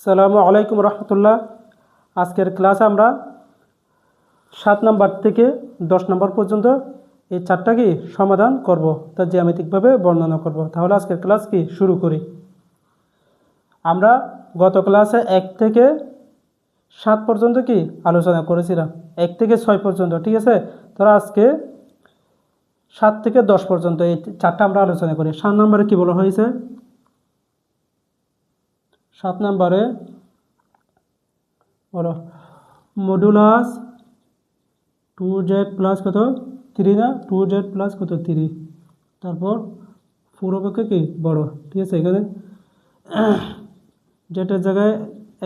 সালামু আলাইকুম রহমতুল্লাহ। আজকের ক্লাসে আমরা 7 নম্বর থেকে 10 নম্বর পর্যন্ত এই চারটা কি সমাধান করব, তা জ্যামিতিকভাবে বর্ণনা করব। তাহলে আজকের ক্লাস কি শুরু করি। আমরা গত ক্লাসে 1 থেকে 7 পর্যন্ত কি আলোচনা করেছিলাম, 1 থেকে 6 পর্যন্ত, ঠিক আছে। তাহলে আজকে 7 থেকে 10 পর্যন্ত এই চারটা আমরা আলোচনা করি। 7 নম্বরে কি বলা হয়েছে? 7 নম্বরে বলো মডুলাস 2z প্লাস কত 3 না, 2z প্লাস কত 3, তারপর পুরো পক্ষে কি বড়, ঠিক আছে। এখানে যেটার জায়গায়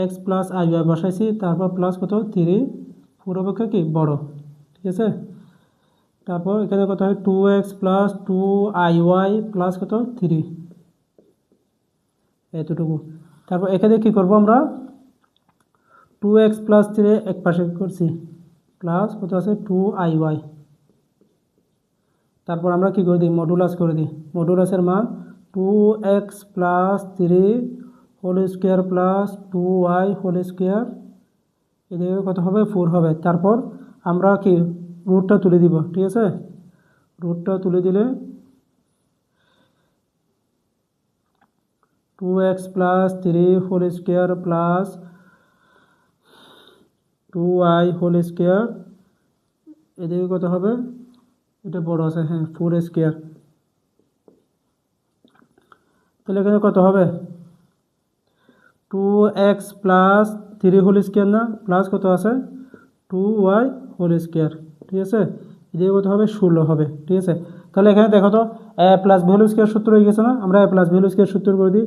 x প্লাস আই ওয়াই বসাইছি, তারপর প্লাস কত 3, পুরো পক্ষে কি বড়, ঠিক আছে। তারপর এখানে কত হয় 2x প্লাস 2iy প্লাস কত 3, এতটুকু। তারপর এখানে কি করব আমরা 2x প্লাস 3 এক পাশে করছি, প্লাস কত আছে 2iy। তারপর আমরা কি করে দিই, মডুলাস করে দিই। মডুলাসের মান 2x plus 3 whole square plus 2y whole square, এদিকে কত হবে 4 হবে। তারপর আমরা কি রুটটা তুলে দিব, ঠিক আছে। রুটটা তুলে দিলে 2x plus 3 whole square plus 2y whole square, এদিকে কত হবে, এটা বড় আছে, হ্যাঁ 4 স্কোয়ার। তাহলে এখানে কত হবে 2x প্লাস 3 হোল স্কোয়ার না, প্লাস কত আছে 2y হোল স্কোয়ার, ঠিক আছে। এদিকে কত হবে 16 হবে, ঠিক আছে। তাহলে এখানে দেখো তো a প্লাস ভ্যালু স্কোয়ার সূত্র হয়ে গেছে না, আমরা a প্লাস ভ্যালু স্কোয়ার সূত্র করে দিই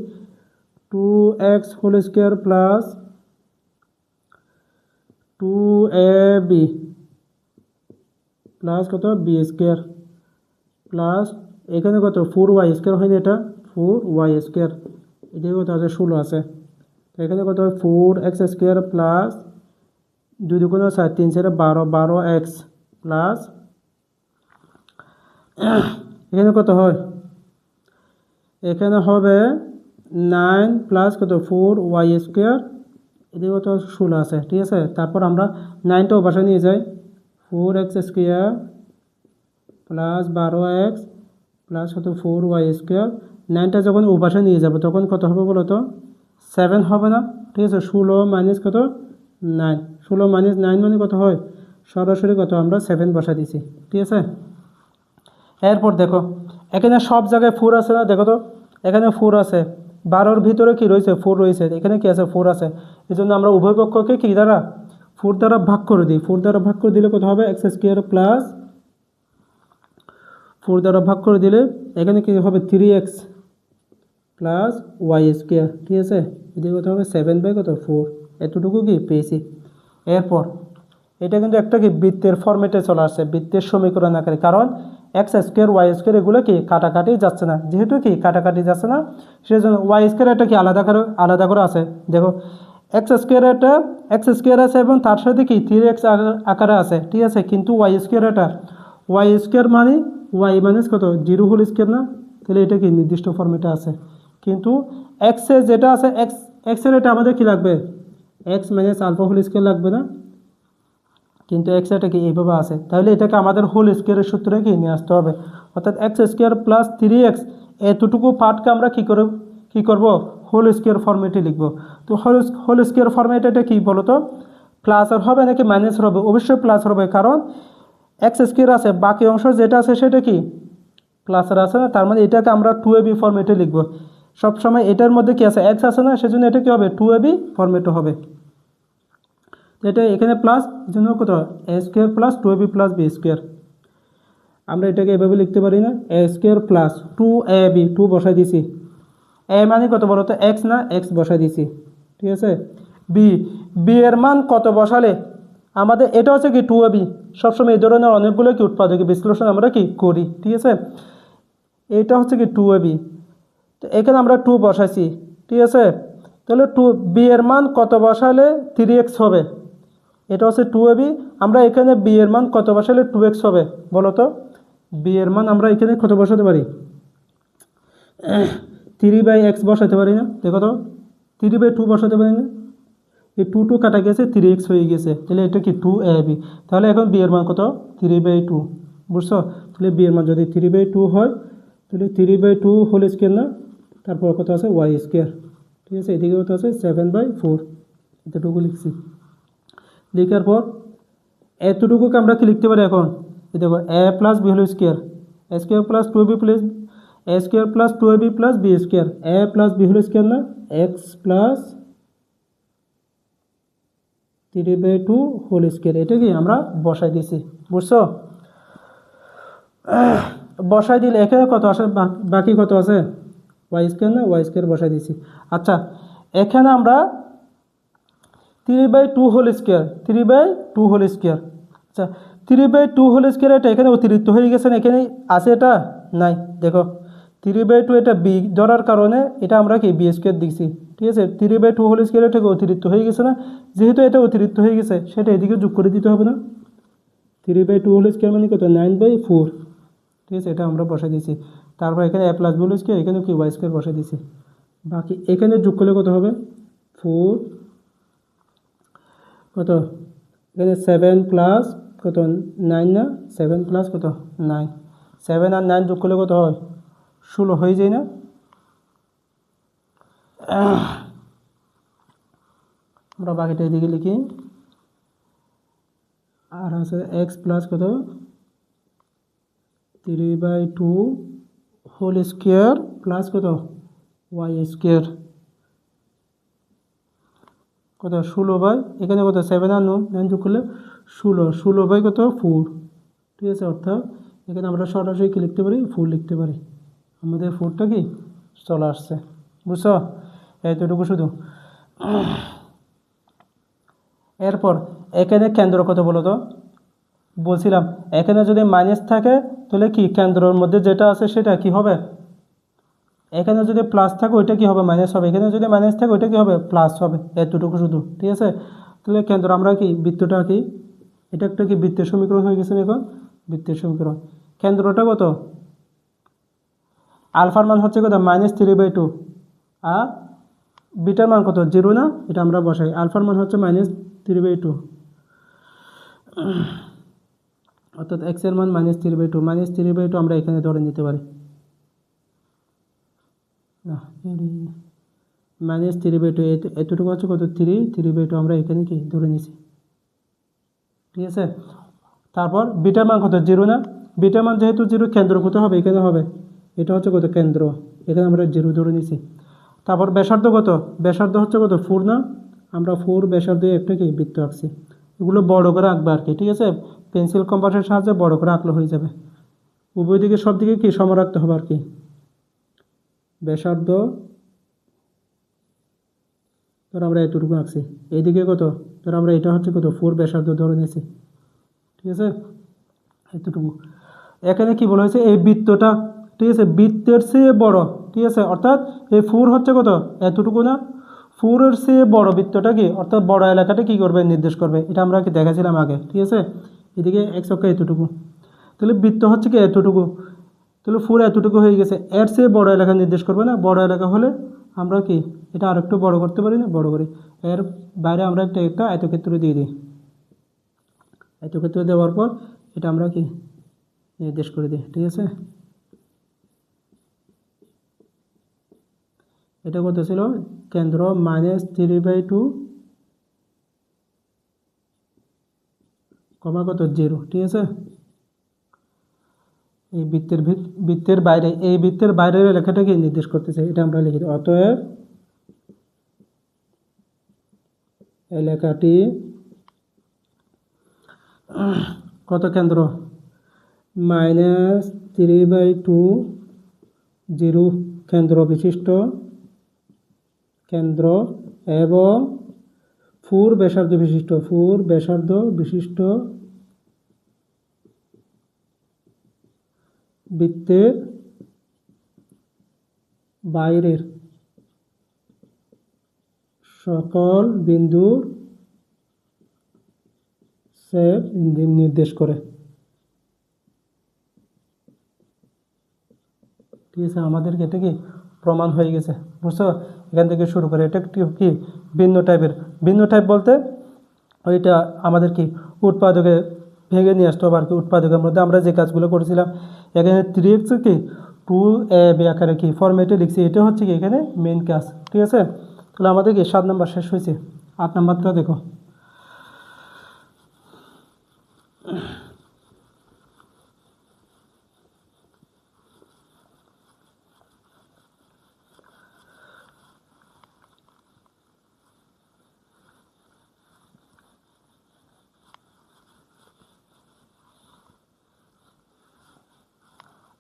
2x whole square plus 2ab plus কত b স্কোয়ার প্লাস এখানে কত 4y স্কোয়ার হয়নি, এটা 4y স্কোয়ার, এদিকে কত আছে 16 আছে। এখানে কত হয় 4x স্কোয়ার প্লাস 2 দুগুণ 4, 3 4 12, 12x প্লাস এখানে কত হয়, এখানে হবে 9 প্লাস কত 4y স্কোয়ার, এদিকে কত 16 আছে, ঠিক আছে। তারপর আমরা 9টাও বাসায় নিয়ে যাই, 4x square plus 12x plus কত 4y স্কোয়ার। 9টা যখন ও বাসায় নিয়ে যাবো তখন কত হবে বলো তো 7 হবে না, ঠিক আছে। 16 মাইনাস কত 9, 16 মাইনাস 9 মানে কত হয়, সরাসরি কত আমরা 7 বসা দিছি, ঠিক আছে। এরপর দেখো এখানে সব জায়গায় 4 আছে না, দেখো তো এখানে 4 আছে, 12-র ভিতরে কি রয়েছে 4 রয়েছে, এখানে কি আছে 4 আছে। এই জন্য আমরা উভয় পক্ষকে কি দ্বারা 4 দ্বারা ভাগ করে দিই। 4 দ্বারা ভাগ করে দিলে কত হবে x স্কোয়ার প্লাস 4 দ্বারা ভাগ করে দিলে এখানে কি হবে 3x প্লাস y স্কোয়ার, ঠিক আছে। এদিকে কত হবে 7 কত 4, এতটুকু কি পেয়েছি। এরপর এটা কিন্তু একটা কি বৃত্তের ফরম্যাটে চলে আসছে, বৃত্তের সমীকরণ আকারে, কারণ এক্স স্কোয়ার ওয়াই স্কোয়ার এগুলো কি কাটাকাটি যাচ্ছে না, যেহেতু কি কাটাকাটি যাচ্ছে না সেজন্য ওয়াই স্কোয়ার একটা কি আলাদা করে আছে। দেখো এক্স স্কোয়ার আছে এবং তার সাথে কি 3x আকারে আছে, ঠিক আছে। কিন্তু ওয়াই স্কোয়ার মানে ওয়াই মাইনাস কত 0 হোল স্কোয়ার না, তাহলে এটা কি নির্দিষ্ট ফরম্যাটে আছে। কিন্তু এক্সে যেটা আছে এক্সের এটা আমাদের কি লাগবে x minus alpha whole square লাগবে না, কিন্তু এক্স এটা কি এইভাবে আছে। তাহলে এটাকে আমাদের হোল স্কোয়ারের সূত্রে কি নিয়ে আসতে হবে, অর্থাৎ এক্স স্কোয়ার প্লাস 3x এতটুকু পার্টকে আমরা কী করব হোল স্কোয়ার ফরম্যাটে লিখব। তো হোল স্কোয়ার ফরম্যাট এটা কী বলো তো, প্লাস আর হবে নাকি মাইনাস হবে, অবশ্যই প্লাস হবে, কারণ এক্স স্কোয়ার আছে, বাকি অংশ যেটা আছে সেটা কি প্লাসের আছে না, তার মানে এটাকে আমরা 2ab ফরম্যাটে লিখব। সবসময় এটার মধ্যে কি আছে এক্স আছে না, সেজন্য এটা কি হবে 2ab ফরম্যাটে হবে। এটা এখানে প্লাস, এই জন্য কত a square plus 2ab plus b square, আমরা এটাকে এভাবে লিখতে পারি না, এ স্কোয়ার প্লাস 2ab 2 বসাই দিছি, এ মানে কত বলো তো এক্স না, এক্স বসাই দিছি, ঠিক আছে। বি এর মান কত বসালে আমাদের এটা হচ্ছে কি 2ab, সবসময় এই ধরনের অনেকগুলো কি উৎপাদক বিশ্লেষণ আমরা কি করি, ঠিক আছে। এটা হচ্ছে কি 2ab, তো এখানে আমরা 2 বসাইছি, ঠিক আছে। তাহলে বি এর মান কত বসালে 3x হবে, এটা হচ্ছে 2ab। আমরা এখানে বি এর মান কত বসালে 2x হবে বলো তো, বি এর মান আমরা এখানে কত বসাতে পারি 3/x বসাতে পারি না, দেখো তো 3/2 বসাতে পারি না, এই 2 কাটা গেছে 3x হয়ে গেছে, তাহলে এটা কি 2ab। তাহলে এখন b এর মান কত 3/2, বুঝছো? তাহলে b এর মান যদি 3/2 হয় তাহলে 3/2 হোল স্কোয়ার না, তারপর কত আছে y স্কোয়ার, ঠিক আছে? এদিকে কত আছে 7/4, এতটুকু লিখছি। লেখার পর এতটুকুকে আমরা কি লিখতে পারি এখন? এই দেখো a plus b whole square, a square plus 2ab plus a square plus 2ab plus b square, a plus b whole square না, x প্লাস 3/2 হোল স্কোয়ার, এটা কি আমরা বসাই দিছি, বুঝছো? বসাই দিলে এখানে কত আসে, বাকি কত আছে y স্কোয়ার না, y স্কোয়ার বসাই দিছি। আচ্ছা এখানে আমরা 3/2 হোল স্কোয়ার, 3/2 হোল স্কোয়ার, আচ্ছা 3/2 হোল স্কোয়ার এটা এখানে অতিরিক্ত হয়ে গেছে না, এখানে আছে এটা নাই, দেখো 3/2 এটা b ধরার কারণে এটা আমরা কি b স্কোয়ার দিচ্ছি, ঠিক আছে? 3/2 হোল স্কোয়ার এটা অতিরিক্ত হয়ে গেছে না, যেহেতু এটা অতিরিক্ত হয়ে গেছে সেটা এদিকে যোগ করে দিতে হবে না। 3/2 হোল স্কোয়ার মানে কত 9/4, ঠিক আছে? এটা আমরা বসাই দিয়েছি। তারপর এখানে a plus b whole square, এখানে কি y স্কোয়ার বসাই দিয়েছি। বাকি এখানে যোগ করলে কত হবে 4, কত এখানে 7 প্লাস কত 9 না, 7 প্লাস কত 9, 7 আর 9 যোগ করলে কত হয় 16 হয়ে যায় না? আমরা বাকিটা এদিকে লিখি, আর আছে x প্লাস কত 3/2 হোল স্কোয়ার প্লাস কত y স্কোয়ার, কত 16 এখানে কত 7 আর 9 যোগ করলে 16 কত 4, ঠিক আছে? অর্থাৎ এখানে আমরা সরাসরি কি লিখতে পারি 4 লিখতে পারি, আমাদের 4টা কি চলে আসছে, বুঝছো? এতটুকু শুধু। এরপর এখানে কেন্দ্র কত বলো তো? বলছিলাম এখানে যদি মাইনাস থাকে তাহলে কি কেন্দ্রের মধ্যে যেটা আছে সেটা কি হবে, এখানে যদি প্লাস থাকে ওইটা কি হবে মাইনাস হবে, এখানে যদি মাইনাস থাকে ওইটা কি হবে প্লাস হবে, এতটুকু শুধু, ঠিক আছে? তাহলে কেন্দ্র আমরা কি বৃত্তটা কি এটা একটা কি বৃত্তের সমীকরণ হয়ে গেছে না, এখন বৃত্তের সমীকরণ। কেন্দ্রটা কত, আলফার মান হচ্ছে কত -3/2 আর বিটার মান কত 0 না, এটা আমরা বসাই, আলফার মান হচ্ছে -3/2, অর্থাৎ x এর মান -3/2 আমরা এখানে ধরে নিতে পারি না, -3/2 এতটুকু হচ্ছে কত 3/2 আমরা এখানে কি ধরে নিছি, ঠিক আছে? তারপর বিটার মান কত 0 না, বিটার মান যেহেতু 0 কেন্দ্র কত হবে এখানে হবে, এটা হচ্ছে কত কেন্দ্র, এখানে আমরা 0 ধরে নিছি। তারপর ব্যাসার্ধ কত, ব্যাসার্ধ হচ্ছে কত 4 না, আমরা 4 ব্যাসার্ধ একটা কি বৃত্ত আঁকছি, এগুলো বড় করে আঁকবে আর কি, ঠিক আছে? পেন্সিল কম্পাসের সাহায্যে বড় করে আঁকলে হয়ে যাবে, উভয় দিকে সব দিকে কি সমান রাখতে হবে আর কি। ব্যাসার্ধ ধর আমরা এতটুকু আঁকছি, এইদিকে কত ধর আমরা এটা হচ্ছে কত 4 ব্যাসার্ধ ধরে নিয়েছি, ঠিক আছে? এতটুকু। এখানে কি বলা হয়েছে এই বৃত্তটা, ঠিক আছে, বৃত্তের চেয়ে বড়, ঠিক আছে? অর্থাৎ এই 4 হচ্ছে কত এতটুকু না, 4 এর চেয়ে বড় বৃত্তটা কি, অর্থাৎ বড় এলাকাটা কি করবে নির্দেশ করবে, এটা আমরা কি দেখাছিলাম আগে, ঠিক আছে? এদিকে x অক্ষ এতটুকু, তাহলে বৃত্ত হচ্ছে কি এতটুকু, তাহলে 4 এতটুকু হয়ে গেছে, এর চেয়ে বড় এলাকা নির্দেশ করবে না, বড় এলাকা হলে আমরা কি এটা আরেকটু বড় করতে পারি না, বড় করি, এর বাইরে আমরা একটা আয়তক্ষেত্র দিয়ে দিই, আয়তক্ষেত্র দেওয়ার পর এটা আমরা কি নির্দেশ করে দিই, ঠিক আছে? এটা কত ছিল কেন্দ্র -3/2 কমা কত 0, ঠিক আছে? এই বৃত্তের বাইরে, এই বৃত্তের বাইরের এলাকাটাকে নির্দেশ করতেছে, এটা আমরা লিখি, অতএব এলাকাটি কত কেন্দ্র -3/2 0 কেন্দ্র বিশিষ্ট, কেন্দ্র এবং 4 ব্যাসার্ধ বিশিষ্ট, 4 ব্যাসার্ধ বিশিষ্ট বৃত্তের বাইরের সকল বিন্দুর সেট নির্দেশ করে, ঠিক আছে? আমাদের এটা কি প্রমাণ হয়ে গেছে, বুঝছো? এখান থেকে শুরু করে এটা কি ভিন্ন টাইপের। ভিন্ন টাইপ বলতে ওইটা আমাদের কি উৎপাদকে ভেঙে নিয়ে আসতে হবে আর কি। উৎপাদকের মধ্যে আমরা যে কাজগুলো করেছিলাম এখানে 3x কি 2ab আকারে কি ফরম্যাটে লিখছি, এটা হচ্ছে কি এখানে মেন কাজ। ঠিক আছে, তাহলে আমাদের কি 7 নাম্বার শেষ হয়েছে। 8 নাম্বারটা দেখো।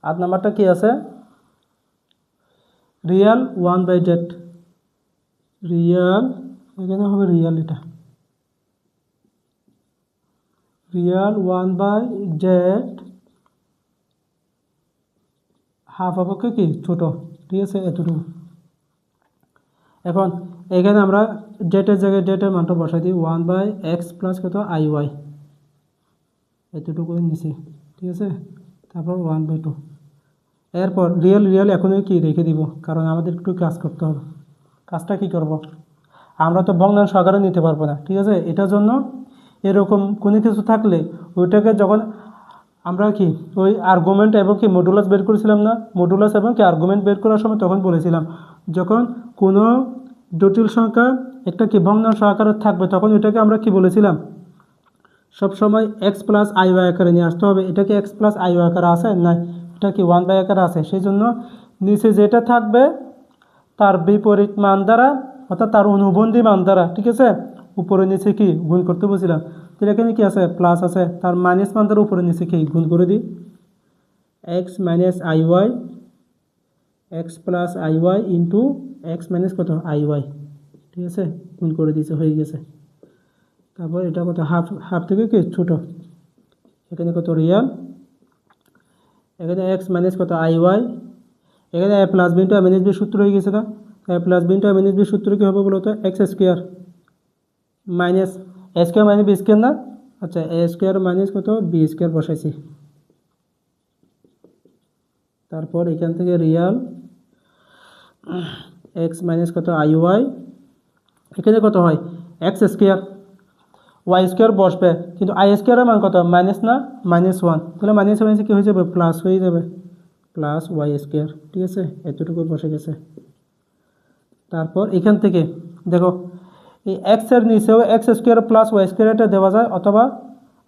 8 নাম্বারটা কি আছে, রিয়াল 1/z, রিয়াল এখানে হবে রিয়াল, এটা রিয়াল 1/z হাফ অপেক্ষা কি ছোট। ঠিক আছে, এতটুকু। এখন এখানে আমরা জেটের জায়গায় জেটের মানটা বসাই দিই 1/x প্লাস কত IY, এতটুকু নিচে। ঠিক আছে, তারপর 1/2। এরপর রিয়েল রিয়েল এখনই কি রেখে দিব, কারণ আমাদের একটু কাজ করতে হবে। কাজটা কি করব, আমরা তো ভগ্নাংশ আকারে নিতে পারবো না। ঠিক আছে, এটার জন্য এরকম কোনো কিছু থাকলে ওইটাকে যখন আমরা কি ওই আর্গুমেন্ট এবং কি মডুলাস বের করেছিলাম না, মডুলাস এবং কি আর্গুমেন্ট বের করার সময় তখন বলেছিলাম যখন কোনো জটিল সংখ্যা একটা কি ভগ্নাংশ আকারে থাকবে তখন ওইটাকে আমরা কি বলেছিলাম সবসময় এক্স প্লাস IY আকারে নিয়ে আসতে হবে। এটা কি এক্স প্লাস IY আকারে আছে না, এটা কি 1/, আকারে আছে। সেই জন্য নিচে যেটা থাকবে তার বিপরীত মান দ্বারা অর্থাৎ তার অনুবন্ধী মান দ্বারা, ঠিক আছে, উপরে নিচে কি গুণ করতে বলছিলাম। তাহলে এখানে কি আছে প্লাস আছে, তার মাইনাস মান দ্বারা উপরে নিচে কি গুণ করে দিই, x minus IY, x plus IY into x minus কত IY। ঠিক আছে, গুণ করে দিয়েছে, হয়ে গেছে। তারপর এটা কত হাফ, হাফ থেকে কি ছোটো, এখানে কত রিয়াল, এখানে এক্স মাইনাস কত IY, এখানে a plus b into a minus b সূত্র হয়ে গেছে না। a plus b into a minus b সূত্র কী হবে বলো তো, x square minus a square minus b square না। আচ্ছা, এ স্কোয়ার মাইনাস কত বি স্কোয়ার বসাইছি। তারপর এখান থেকে রিয়াল এক্স মাইনাস কত IY, এখানে কত হয় এক্স স্কোয়ার, ওয়াই স্কোয়ার বসবে কিন্তু আই স্কোয়ারের মান কত মাইনাস না -1, তাহলে মাইনাস মাইনাস কী হয়ে যাবে প্লাস হয়ে যাবে, প্লাস ওয়াই স্কোয়ার। ঠিক আছে, এতটুকু বসে গেছে। তারপর এখান থেকে দেখো এই এক্সের নিচেও x square plus y square এটা দেওয়া যায়, অথবা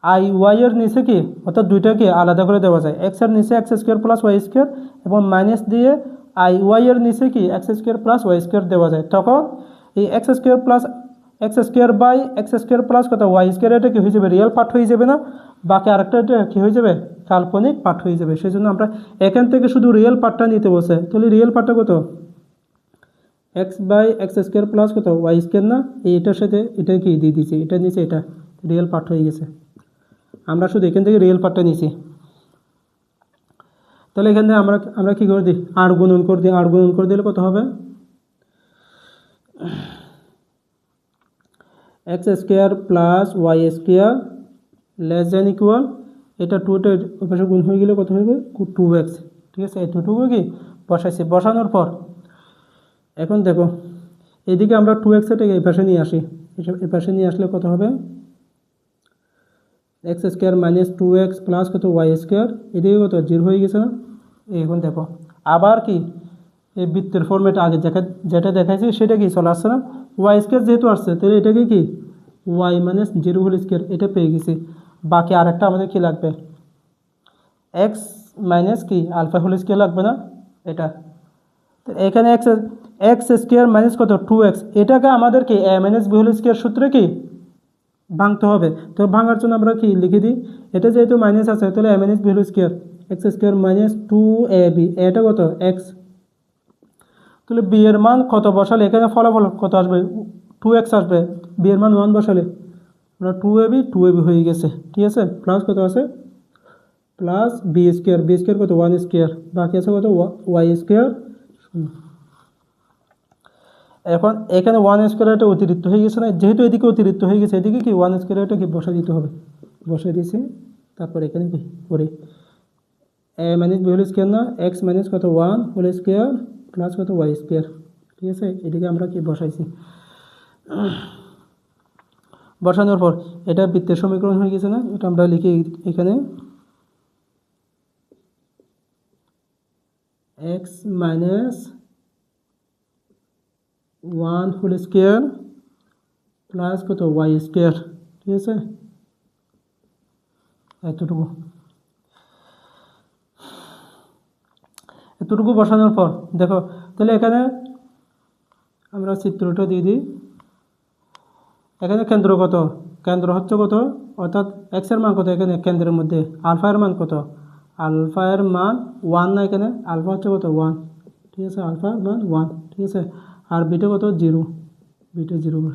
IY এর নিচে কি অর্থাৎ দুইটাকে আলাদা করে দেওয়া যায়। এক্সের নিচে x square plus y square এবং মাইনাস দিয়ে IY এর নিচে কি x square plus y square দেওয়া যায়। তখন এই x square plus x square by x square plus কত ওয়াই স্কোয়ার, এটা কী হয়ে যাবে রিয়েল পার্ট হয়ে যাবে না, বাকি আরেকটা এটা কী হয়ে যাবে কাল্পনিক পার্ট হয়ে যাবে। সেই জন্য আমরা এখান থেকে শুধু রিয়েল পার্টটা নিতে বসে, তাহলে রিয়েল পার্টটা কত x by x square plus কত ওয়াই স্কোয়ার না, এইটার সাথে এটা কি দিয়ে দিয়েছি, এটা নিচে এটা রিয়েল পার্ট হয়ে গেছে। আমরা শুধু এখান থেকে রিয়েল পার্টটা নিয়েছি। তাহলে এখান থেকে আমরা কী করে দিই, আর গুণন করে দিই। আর গুণন করে দিলে কত হবে x square plus y square less than equal, এটা টুটা পাশে গুণ হয়ে গেলে কত হবে 2x। ঠিক আছে, এতটুকু কি বসাইছি। বসানোর পর এখন দেখো এদিকে আমরা 2x এটাকে এই পাশে নিয়ে আসি, এই পাশে নিয়ে আসলে কত হবে x square minus 2x plus কত ওয়াই স্কোয়ার, এদিকে কত 0 হয়ে গেছে না। এখন দেখো আবার কি এই বৃত্তের ফর্মেট আগে যেটা দেখাইছি সেটা কি চলে আসছে না, ওয়াই স্কোয়ার যেহেতু আসছে তাহলে এটাকে কি ওয়াই মাইনাস 0 হোল স্কোয়ার এটা পেয়ে গেছি। বাকি আরেকটা আমাদের কি লাগবে এক্স মাইনাস কি আলফা হোল স্কোয়ার লাগবে না এটা। তো এখানে এক্স স্কোয়ার মাইনাস কত 2x, এটাকে আমাদের কি a minus b whole square সূত্রে কি ভাঙতে হবে। তো ভাঙার জন্য আমরা কি লিখে দিই, এটা যেহেতু মাইনাস আছে তাহলে a minus b whole square x square minus 2ab, এটা কত এক্স। তাহলে বি এর মান কত বসালে এখানে ফলাফল কত আসবে 2x আসবে, বি এর মান 1 বসালে আমরা 2ab হয়ে গেছে। ঠিক আছে, প্লাস কত আছে প্লাস বি স্কোয়ার কত 1 স্কোয়ার, বাকি আছে কত ওয়াই স্কোয়ার। এখন এখানে 1 স্কোয়ার এটা অতিরিক্ত হয়ে গেছে না, যেহেতু এদিকে অতিরিক্ত হয়ে গেছে এদিকে কি 1 স্কোয়ার এটা কি বসা দিতে হবে, বসে দিয়েছি। তারপর এখানে কি করি a minus b whole square না এক্স মাইনাস কত 1 হোল স্কোয়ার প্লাস কত ওয়াই স্কোয়ার। ঠিক আছে, এদিকে আমরা কি বসাইছি, বসানোর পর এটা বৃত্তের সমীকরণ হয়ে গেছে না, এটা আমরা লিখি এখানে x minus 1 whole square plus কত ওয়াই স্কোয়ার, ঠিক আছে, এতটুকু এতটুকু বসানোর পর দেখো তাহলে এখানে আমরা চিত্রটা দিয়ে দিই। এখানে কেন্দ্র কত, কেন্দ্র হচ্ছে কত, অর্থাৎ এক্সের মান কত, এখানে কেন্দ্রের মধ্যে আলফার মান কত, আলফার মান 1 না, এখানে আলফা হচ্ছে কত 1, ঠিক আছে, আলফার মান 1, ঠিক আছে, আর বিটা কত 0, বিটা 0,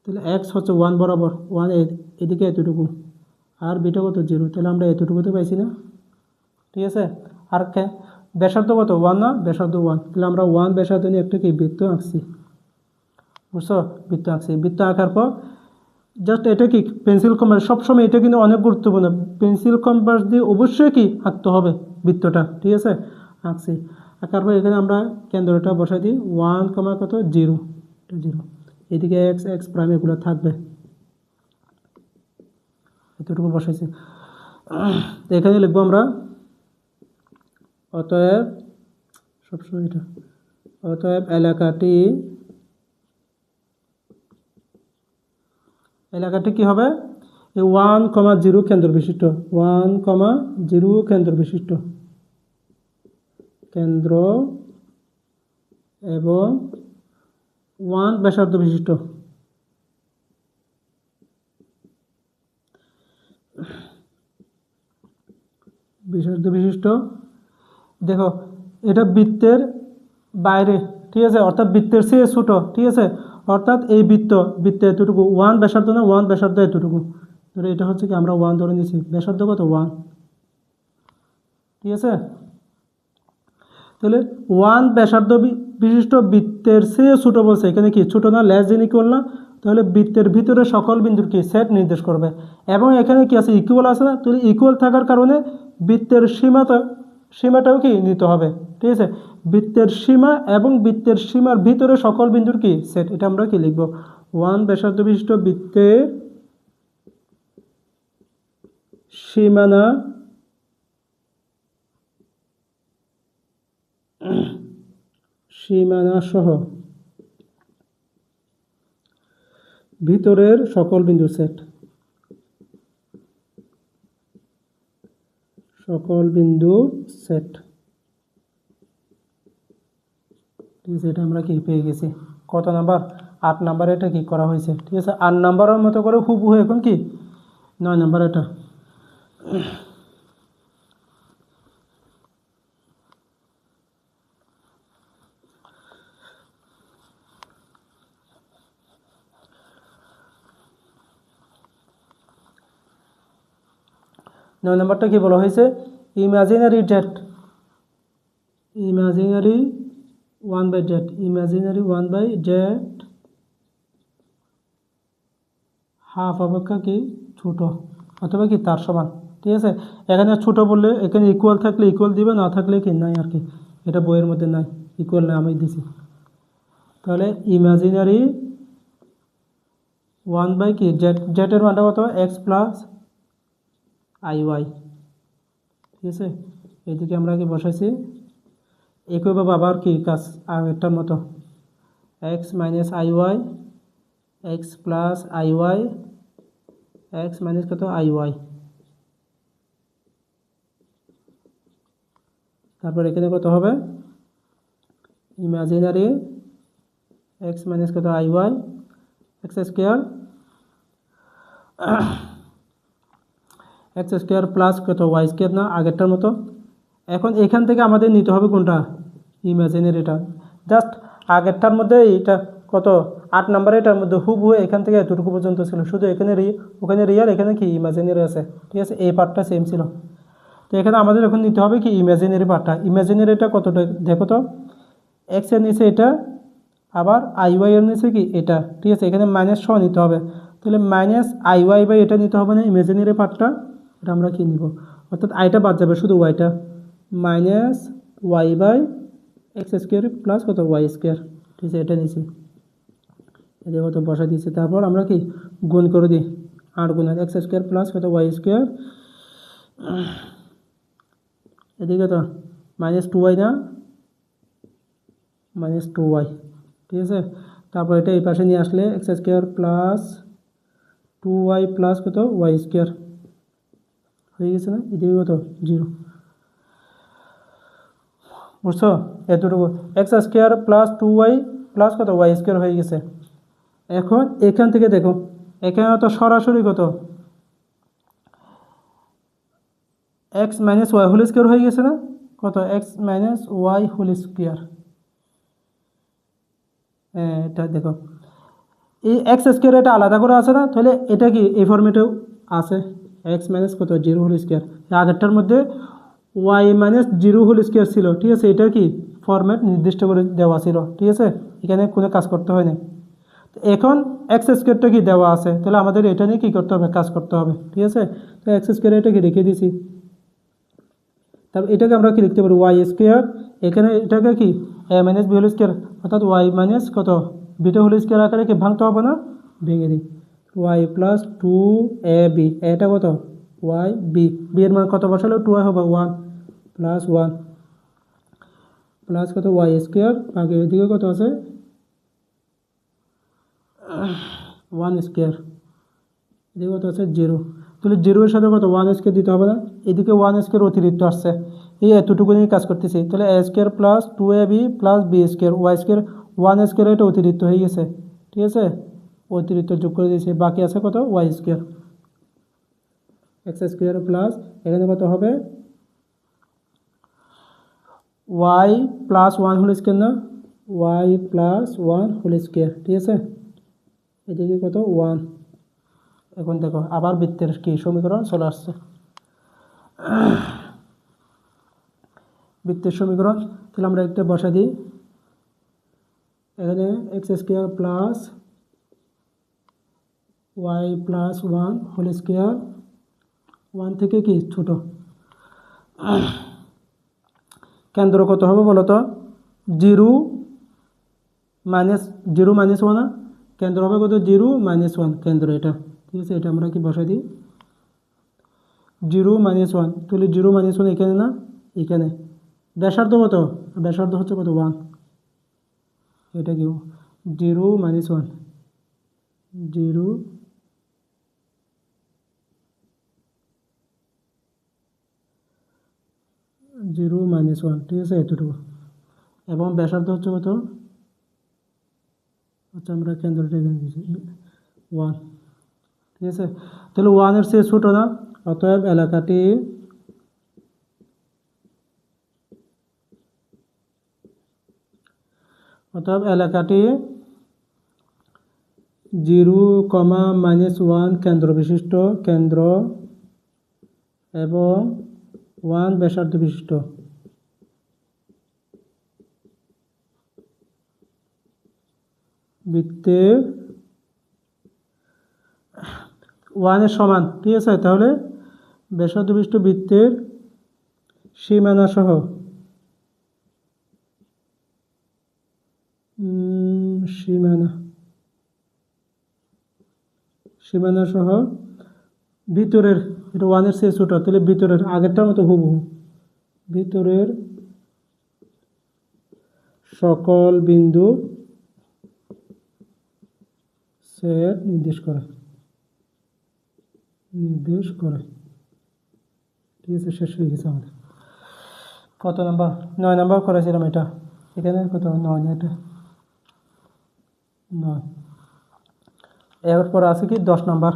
তাহলে এক্স হচ্ছে 1 বরাবর 1 এদিকে এতটুকু, আর বিটা কত 0, তাহলে আমরা এতটুকুতে পাইছি না, ঠিক আছে। আর ব্যাসার্ধ কত 1 না, ব্যাসার্ধ 1, তাহলে আমরা 1 ব্যাসার্ধ নিয়ে একটা কি বৃত্ত আঁকছি, বুঝছো, বৃত্ত আঁকছি। বৃত্ত আঁকার পর জাস্ট এটা কি পেন্সিল কম্পাস, সবসময় এটা কিন্তু অনেক গুরুত্বপূর্ণ, পেন্সিল কম্পাস দিয়ে অবশ্যই কি আঁকতে হবে বৃত্তটা, ঠিক আছে, আঁকছি। আঁকার পর এখানে আমরা কেন্দ্রটা বসাই দিই 1, কত 0, 0, এদিকে এক্স এক্স প্রাইম এগুলো থাকবে, এতটুকু বসাইছি। এখানে লিখবো আমরা অতএব, সবসময় এটা, অতএব এলাকাটি কি হবে, 1, 0 কেন্দ্র বিশিষ্ট, 1, 0 কেন্দ্র বিশিষ্ট, কেন্দ্র এবং 1 ব্যাসার্ধ বিশিষ্ট, দেখো এটা বৃত্তের বাইরে, ঠিক আছে, অর্থাৎ বৃত্তের চেয়ে ছোট, ঠিক আছে, অর্থাৎ এই বৃত্তে এতটুকু 1 ব্যাসার্ধ না, 1 ব্যাসার্ধ এতটুকু, ধরে এটা হচ্ছে কি আমরা 1 ধরে নিয়েছি, ব্যাসার্ধ কত 1, ঠিক আছে, তাহলে 1 ব্যাসার্ধ বিশিষ্ট বৃত্তের চেয়ে ছোট বলছে, এখানে কি ছোট না, লেস দেন ইকুয়াল না, তাহলে বৃত্তের ভিতরে সকল বিন্দুর কি সেট নির্দেশ করবে, এবং এখানে কি আছে ইকুয়াল আছে না, তাহলে ইকুয়াল থাকার কারণে বৃত্তের সীমাটাও কি নিতে হবে, ঠিক আছে, বৃত্তের সীমা এবং বৃত্তের সীমার ভিতরে সকল বিন্দুর কি সেট, এটা আমরা কি লিখব, 1 ব্যাসার্ধ বিশিষ্ট বৃত্তের সীমানা সহ ভিতরের সকল বিন্দু সেট, সকল বিন্দু সেট, ঠিক আছে, এটা আমরা কি পেয়ে গেছি, কত নাম্বার, 8 নাম্বার এটা কি করা হয়েছে, ঠিক আছে, 8 নাম্বারের মতো করে হুবহু এখন কি 9 নাম্বার এটা। 9 নম্বরটা কি বলা হয়েছে, imaginary Z, imaginary 1/z, imaginary 1/z half অপেক্ষা কি ছোট অথবা কি তার সমান, ঠিক আছে, এখানে ছোট বললে এখানে ইকুয়াল থাকলে ইকুয়াল দিবে, না থাকলে কি নাই আর কি, এটা বইয়ের মধ্যে নাই, ইকুয়াল না আমি দিছি, তাহলে ইমাজিনারি 1 কি জেডের মানটা কত এক্স প্লাস IY, ঠিক আছে, এদিকে আমরা কি বসাইছি একইভাবে আবার কি কাজ আগেরটার মতো, x minus IY, x plus IY, x minus কত IY, তারপর এখানে কত হবে ইমাজিনারি এক্স মাইনাস কত IY, x square, x square plus কত ওয়াই স্কোয়ার না, আগেরটার মতো। এখন এখান থেকে আমাদের নিতে হবে কোনটা, ইমাজিনারিটা, জাস্ট আগেরটার মধ্যে এটা কত 8 নাম্বার, এটার মধ্যে হুবহু এখান থেকে এতটুকু পর্যন্ত ছিল, শুধু এখানে ওখানে রিয়াল, এখানে কি ইমাজিনারি আছে, ঠিক আছে, এই পার্টটা সেম ছিল। তো এখানে আমাদের এখন নিতে হবে কি ইমাজিনারি পার্টটা, ইমাজিনারিটা কতটা দেখো তো, এক্স এর নিচে এটা, আবার IY এর নিচে কি এটা, ঠিক আছে, এখানে মাইনাস সহ নিতে হবে, তাহলে মাইনাস IY বাই এটা নিতে হবে না, ইমাজিনারি পার্টটা, এটা আমরা কি নিব, অর্থাৎ আইটা বাদ যাবে, শুধু ওয়াইটা, minus y by x square plus কত ওয়াই স্কোয়ার, ঠিক আছে, এটা নিয়েছি, এদিকে কত বসা দিয়েছি। তারপর আমরা কি গুণ করে দিই, 8 গুণ এক্স স্কোয়ার প্লাস কত ওয়াই স্কোয়ার, এদিকে তো -2y না, -2y, ঠিক আছে। তারপর এটা এই পাশে নিয়ে আসলে x square plus 2y plus কত ওয়াই স্কোয়ার হয়ে গেছে না, এদিকে কত 0, বুঝছো, এতটুকু x square plus 2y plus কত ওয়াই স্কোয়ার হয়ে গেছে। এখন এখান থেকে দেখো, এখানে তো সরাসরি কত x minus y whole square হয়ে গেছে না, কত x minus y whole square, হ্যাঁ এটা দেখো এই এক্স স্কোয়ার এটা আলাদা করে আছে না, তাহলে এটা কি এই ফর্মেটেও আছে, এক্স মাইনাস কত 0 হোল স্কোয়ার, আগেরটার মধ্যে ওয়াই মাইনাস 0 হোল স্কোয়ার ছিল, ঠিক আছে, এটা কি ফরম্যাট নির্দিষ্ট করে দেওয়া ছিল, ঠিক আছে, এখানে কোনো কাজ করতে হয় না। এখন এক্স স্কোয়ারটা কি দেওয়া আছে, তাহলে আমাদের এটা নিয়ে কী করতে হবে, কাজ করতে হবে, ঠিক আছে। তো এক্স স্কোয়ার এটাকে রেখে দিয়েছি, তারপর এটাকে আমরা কি লিখতে পারি ওয়াই স্কোয়ার, এখানে এটাকে কি এ মাইনাস বি হোল স্কোয়ার, অর্থাৎ ওয়াই মাইনাস কত বিটা হোল স্কোয়ার আকারে কি ভাঙতে হবে না, ভেঙে দিই, ওয়াই প্লাস 2ab, এটা কত ওয়াই বি, বি এর মান কত বসালে 2y হবে 1 প্লাস 1 প্লাস কত ওয়াই স্কোয়ার, আগে এদিকে কত আছে 1 স্কোয়ার, এদিকে কত আছে 0, তাহলে 0 এর সাথে কত 1 স্কোয়ার দিতে হবে না, এদিকে 1 স্কোয়ার অতিরিক্ত আসছে, এই এতটুকু নিয়ে কাজ করতেছি, তাহলে a square plus 2ab plus b square, y square 1 square, এটা অতিরিক্ত হয়ে গেছে, ঠিক আছে, অতিরিক্ত যোগ করে দিয়েছি, বাকি আছে কত y square, x square plus এখানে কত হবে ওয়াই প্লাস 1 হোল স্কোয়ার না, ওয়াই প্লাস 1 হোল স্কোয়ার, ঠিক আছে, এদিকে কত 1। এখন দেখো আবার বৃত্তের কি সমীকরণ চলে আসছে, বৃত্তের সমীকরণ, তাহলে আমরা একটা বসা দিই, এখানে x square plus y plus 1 whole square, 1 থেকে কি ছোট, কেন্দ্র কত হবে বলো তো 0 মাইনাস 1, কেন্দ্র হবে কত 0 মাইনাস 1, কেন্দ্র এটা, ঠিক আছে, এটা আমরা কি বসাই দিই 0 মাইনাস 1, তাহলে 0 মাইনাস 1 এখানে না, এখানে ব্যাসার্ধ কত, ব্যাসার্ধ হচ্ছে কত 1, এটা কি 0 মাইনাস 1, 0 0 মাইনাস 1, ঠিক আছে, এতটুকু, এবং ব্যাসার্ধ হচ্ছে কত, আচ্ছা আমরা কেন্দ্রটা এখানে দিয়েছি 1, ঠিক আছে, তাহলে 1 এর চেয়ে ছোটো না, অতএব এলাকাটি (0, কেন্দ্র বিশিষ্ট, কেন্দ্র এবং 1 ব্যাসার্ধ বিশিষ্ট, বৃত্তের 1 এর সমান, ঠিক আছে, তাহলে ব্যাসার্ধ বিশিষ্ট বৃত্তের সীমানা সহ সীমানা সহ ভিতরের, এটা 1 এর চেয়ে ছোট, তাহলে ভিতরের আগেরটার মতো হুবহু, ভিতরের সকল বিন্দু সেট নির্দেশ করে, ঠিক আছে, শেষ হয়ে গেছে আমাদের। কত নাম্বার 9 নাম্বার করেছিলাম এটা, এখানে কত 9, এটা 9, এরপর আছে কি 10 নাম্বার,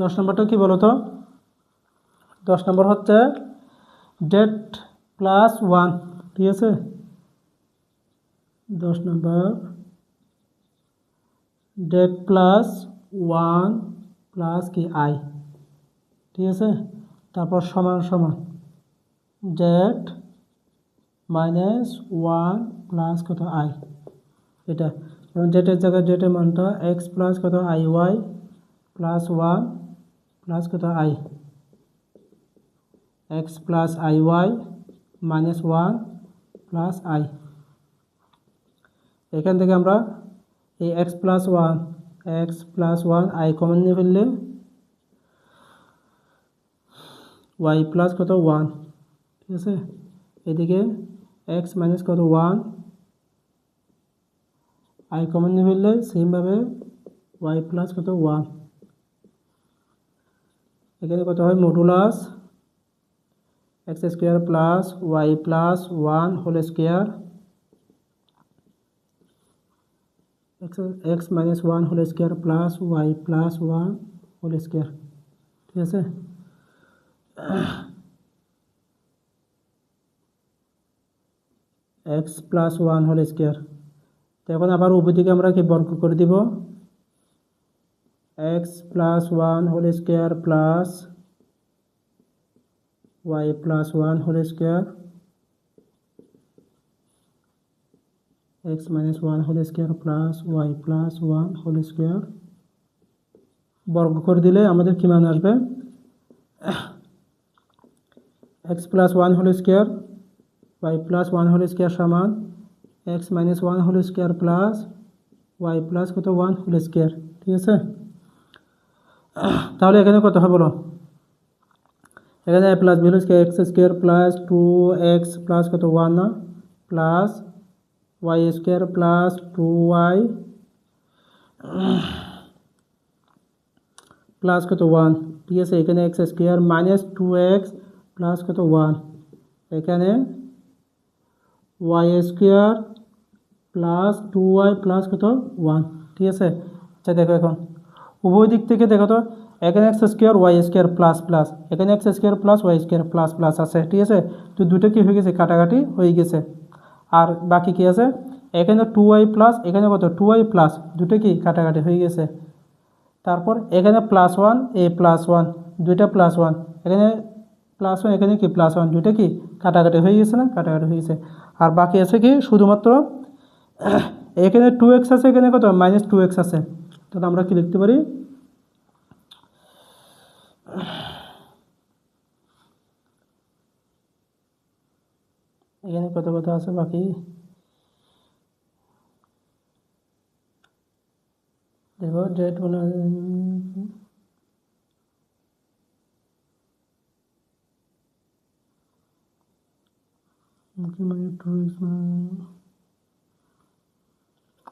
দশ নম্বরটা কি বলো তো, 10 নম্বর হচ্ছে ডেট প্লাস 1, ঠিক আছে, 10 নম্বর ডেট প্লাস 1 প্লাস কি আই, ঠিক আছে, তারপর সমান সমান ডেট মাইনাস 1 প্লাস কত আই, এটা এবং জেটের জায়গায় জেটের মানটা এক্স প্লাস কত i y plus one plus কত i x plus i y minus one plus i. এখান থেকে আমরা এই x plus one i common নিয়ে ফেললে ওয়াই প্লাস কত ওয়ান, ঠিক আছে। এদিকে এক্স মাইনাস কত ওয়ান আই কমন নিয়ে ফেললে সেমভাবে ওয়াই প্লাস কত ওয়ান। এখানে কত হয় modulus x square plus y plus one whole square x minus one whole square plus y plus one whole square, ঠিক আছে। X plus one whole square. তো এখন আবার উভয় দিকে আমরা কি বর্গ করে দিব, x plus one whole square plus y plus one whole square x minus one whole square plus y plus one whole square বর্গ করে দিলে আমাদের কী মান আসবে, x plus one whole square y plus one whole square সমান x minus one whole square plus y plus কত one whole square, ঠিক আছে। তাহলে এখানে কত হবে বলো, এখানে a plus b whole square x square plus two x plus কত ওয়ান না plus y square plus two y plus কত ওয়ান, ঠিক আছে। এখানে x square minus two x plus কত ওয়ান, এখানে y square plus two y plus কত one, ঠিক আছে। আচ্ছা দেখো এখন উভয় দিক থেকে দেখো তো, এখানে x square y square plus plus এখানে x square plus y square plus plus আছে, ঠিক আছে। তো দুটো কী হয়ে গেছে কাটাকাটি হয়ে গেছে। আর বাকি কী আছে, এখানে টু ওয়াই প্লাস এখানে কত টু ওয়াই প্লাস দুটো কি কাটাকাটি হয়ে গেছে। তারপর এখানে প্লাস ওয়ান এ প্লাস ওয়ান দুইটা প্লাস ওয়ান এখানে প্লাস ওয়ান এখানে কি প্লাস ওয়ান দুইটা কি কাটাকাটি হয়ে গেছে না, কাটাকাটি হয়ে গেছে। আর বাকি আছে কি শুধুমাত্র এখানে টু এক্স আছে এখানে কত মাইনাস টু এক্স আছে। তাহলে আমরা কি লিখতে পারি, এখানে কত কথা আছে বাকি দেখো জেড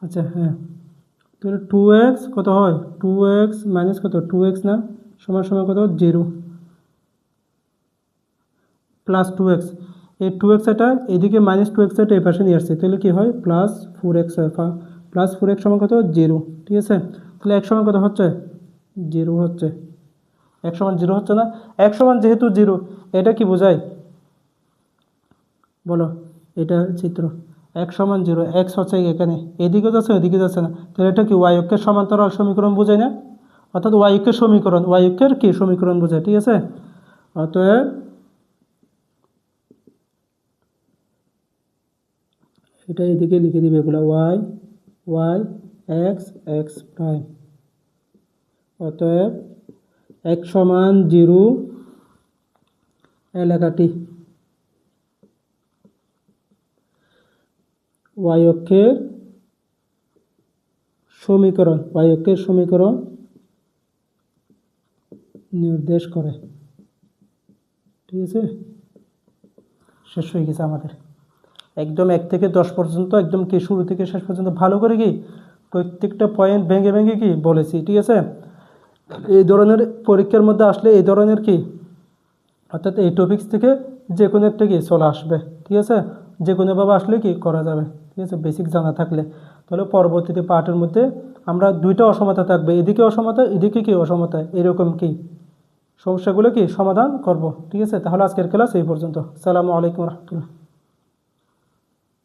আচ্ছা হ্যাঁ, তাহলে টু এক্স কত হয় টু এক্স মাইনাস কত টু এক্স না সমান সমান কত জিরো প্লাস টু এক্স, এই টু এক্স এটা এদিকে মাইনাস টু এক্স এটা এই পাশে নিয়ে আসছে, তাহলে কী হয় plus four x plus four x সমান কত জিরো, ঠিক আছে। তাহলে এক সমান কত হচ্ছে জিরো হচ্ছে, এক সমান জিরো হচ্ছে না, এক সমান যেহেতু জিরো এটা কি বোঝায় বলো, এটা চিত্র এক সমান জিরো এক্স হচ্ছে এখানে এদিকে যাচ্ছে ওইদিকে যাচ্ছে না, তাহলে এটা কি ওয়াই অক্ষের সমান্তরাল সমীকরণ বোঝায় না, অর্থাৎ ওয়াই অক্ষের সমীকরণ ওয়াই অক্ষের কি সমীকরণ বোঝায়, ঠিক আছে। অতএব এটা এদিকে লিখে দিবে এগুলো y y x x prime. অতএব এক সমান জিরো এলাকাটি ওয়াই অক্ষের সমীকরণ নির্দেশ করে, ঠিক আছে। শেষ হয়ে গেছে আমাদের একদম 1 থেকে 10 পর্যন্ত একদম কি শুরু থেকে শেষ পর্যন্ত ভালো করে কি প্রত্যেকটা পয়েন্ট ভেঙে ভেঙে কি বলেছি, ঠিক আছে। এই ধরনের পরীক্ষার মধ্যে আসলে এই ধরনের কি অর্থাৎ এই টপিক্স থেকে যে কোনো একটা কি চলে আসবে, ঠিক আছে। যে কোনোভাবে আসলে কি করা যাবে, ঠিক আছে, বেসিক জানা থাকলে। তাহলে পরবর্তীতে পার্টের মধ্যে আমরা দুইটা অসমতা থাকবে, এদিকে অসমতা এদিকে কি অসমতা, এরকম কি সমস্যাগুলো কি সমাধান করব, ঠিক আছে। তাহলে আজকের ক্লাস এই পর্যন্ত। আসসালামু আলাইকুম রহমতুল্লাহ।